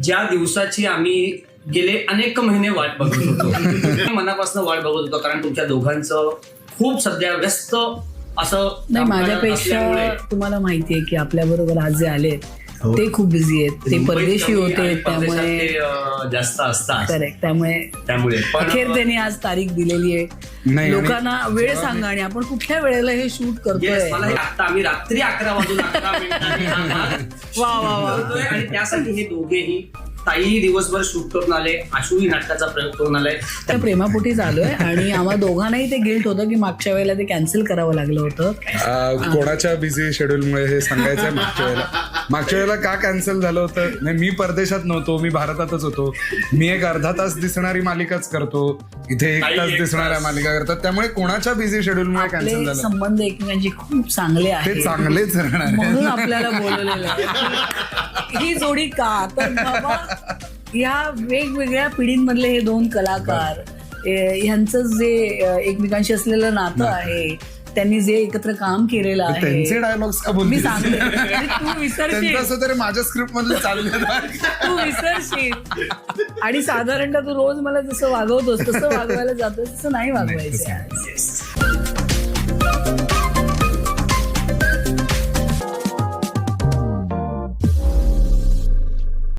ज्या दिवसाची आम्ही गेले अनेक महिने वाट बघत होतो. मनापासून वाट बघत होतो, कारण तुमच्या दोघांचं खूप सध्या व्यस्त असं नाही, कामकाज माझ्यापेक्षा असल्यामुळे तुम्हाला माहितीये की आपल्या बरोबर आज जे आलेत ते खूप बिझी आहेत, ते मुंबईत परदेशी कमी होते, आणि परदेशात त्यामुळे ते, जास्त असतात. करेक्ट, त्यामुळे पण अखेर त्यांनी आज तारीख दिलेली आहे. नाही, लोकांना वेळ सांगा आणि आपण कुठल्या वेळेला हे शूट Yes, करतोय. मला हे आता आम्ही रात्री 11 वाजून 11 मिनिटांनी हा भाग वा वा वा. करतोय आणि त्यासाठी हे दोघेही, ताई दिवसभर शूट करून आले, आशुही नाटकाचा प्रयोग करून आलाय. त्या प्रेमापोटी झालोय आणि आम्हा दोघांनाही ते गिल्ट होतं की मागच्या वेळेला ते कॅन्सल करावं लागलं होतं. कोणाच्या बिझी शेड्यूलमुळे हे सांगायचंय. मागच्या वेळेला का कॅन्सल झालं होतं? नाही, मी परदेशात नव्हतो, मी भारतातच होतो. मी एक अर्धा तास दिसणारी मालिकाच करतो, इथे 1 तास दिसणाऱ्या मालिका करतात, त्यामुळे कोणाच्या बिझी शेड्यूलमुळे कॅन्सल आपले झालं? संबंध एकमेकांचे खूप चांगले ते आहेत, चांगलेच राहणार आहे. म्हणून आपल्याला बोलवलेलं आहे. ही जोडी का तर बाबा ह्या वेगवेगळ्या पिढींमधले हे 2 कलाकार, ह्यांचं जे एकमेकांशी असलेलं नातं आहे, त्यांनी जे एकत्र काम केलेलं आहे, त्यांचे डायलॉग्स का बोलते? मी सांगते तू विसरशील, त्यांचं असं तरी माझ्या स्क्रिप्ट मधलं चाललं. तू विसरशील. आणि साधारणतः तू रोज मला जसं वागवतोस तसं वागवायला जातोस, तसं नाही वागवायचं.